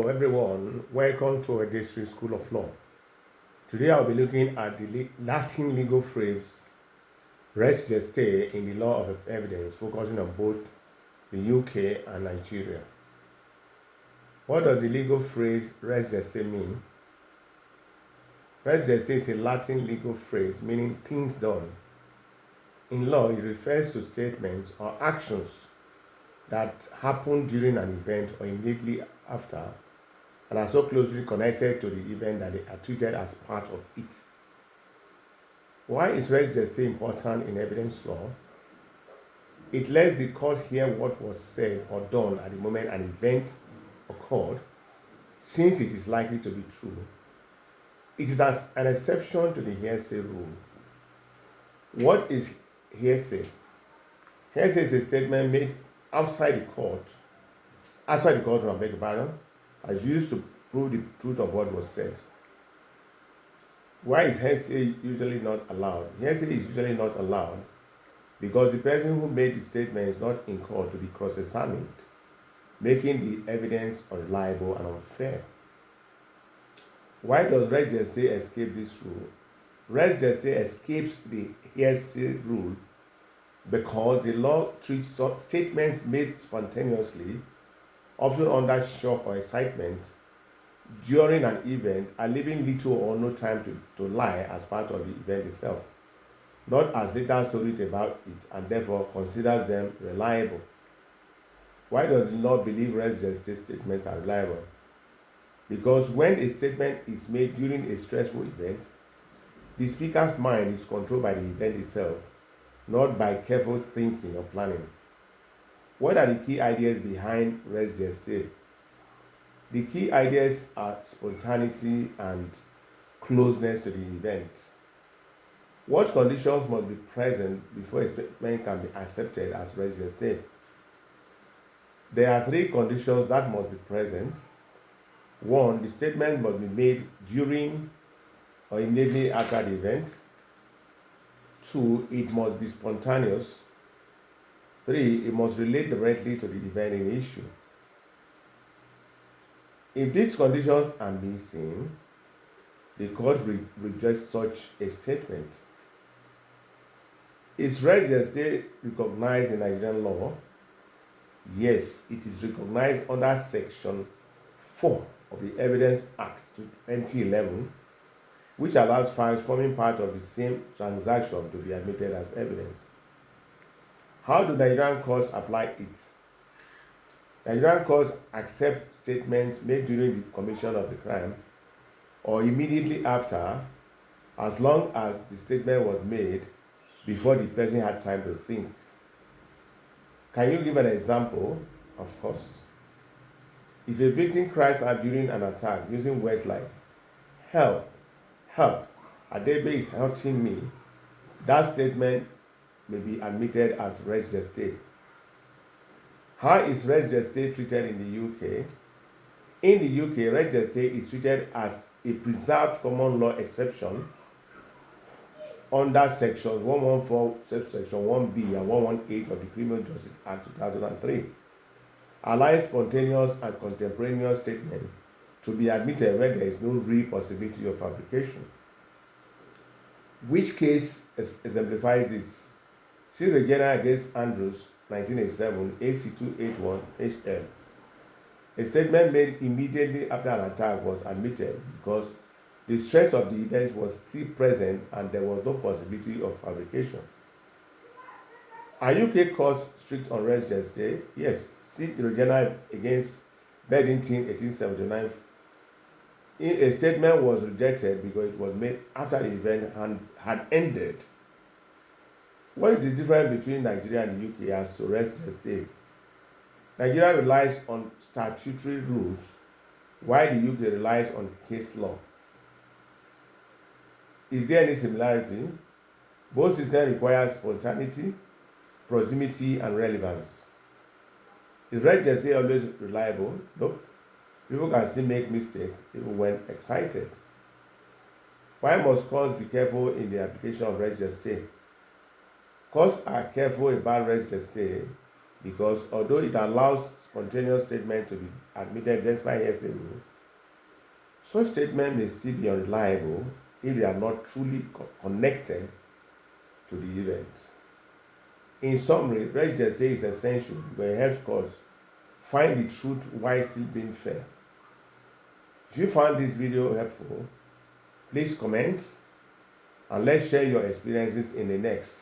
Hello everyone, welcome to Advocacy School of Law. Today I'll be looking at the Latin legal phrase Res Gestae in the law of evidence, focusing on both the UK and Nigeria. What does the legal phrase Res Gestae mean? Res Gestae is a Latin legal phrase meaning things done. In law, it refers to statements or actions that happen during an event or immediately after and are so closely connected to the event that they are treated as part of it. Why is res gestae important in evidence law? It lets the court hear what was said or done at the moment an event occurred, since it is likely to be true. It is as an exception to the hearsay rule. What is hearsay? Hearsay is a statement made outside the court, I beg your pardon, as used to prove the truth of what was said. Why is hearsay usually not allowed? Hearsay is usually not allowed because the person who made the statement is not in court to be cross-examined, making the evidence unreliable and unfair. Why does res gestae escape this rule? Res gestae escapes the hearsay rule because the law treats statements made spontaneously, often under shock or excitement, during an event, and leaving little or no time to lie as part of the event itself, not as later stories about it, and therefore considers them reliable. Why does the law believe res gestae statements are reliable? Because when a statement is made during a stressful event, the speaker's mind is controlled by the event itself, not by careful thinking or planning. What are the key ideas behind res gestae? The key ideas are spontaneity and closeness to the event. What conditions must be present before a statement can be accepted as res gestae? There are three conditions that must be present. One, the statement must be made during or immediately after the event. Two, it must be spontaneous. Three, it must relate directly to the event in issue. If these conditions are missing, the court rejects such a statement. Is res gestae recognized in Nigerian law? Yes, it is recognized under Section 4 of the Evidence Act 2011, which allows files forming part of the same transaction to be admitted as evidence. How do Nigerian courts apply it? Nigerian courts accept statements made during the commission of the crime or immediately after, as long as the statement was made before the person had time to think. Can you give an example? Of course. If a victim cries out during an attack using words like, "Help, help, Adebe is hurting me," that statement may be admitted as res gestae. How is res gestae treated in the UK? In the UK, res gestae is treated as a preserved common law exception under sections 114, subsection 1B and 118 of the Criminal Justice Act 2003, allowing spontaneous and contemporaneous statements to be admitted where there is no real possibility of fabrication. Which case exemplifies this? See Regina against Andrews, 1987, AC 281 HL. A statement made immediately after an attack was admitted because the stress of the event was still present and there was no possibility of fabrication. Are UK courts strict on res gestae? Yes. See Regina against Beddington, 1879. A statement was rejected because it was made after the event had ended. What is the difference between Nigeria and the UK as to res gestae? Nigeria relies on statutory rules, while the UK relies on case law. Is there any similarity? Both systems require spontaneity, proximity, and relevance. Is res gestae always reliable? Nope. People can still make mistakes even when excited. Why must courts be careful in the application of res gestae? Courts are careful about res gestae because although it allows spontaneous statement to be admitted despite hearsay rule, such statement may still be unreliable if they are not truly connected to the event. In summary, Res Gestae is essential because it helps courts find the truth while still being fair. If you found this video helpful, please comment and let's share your experiences in the next.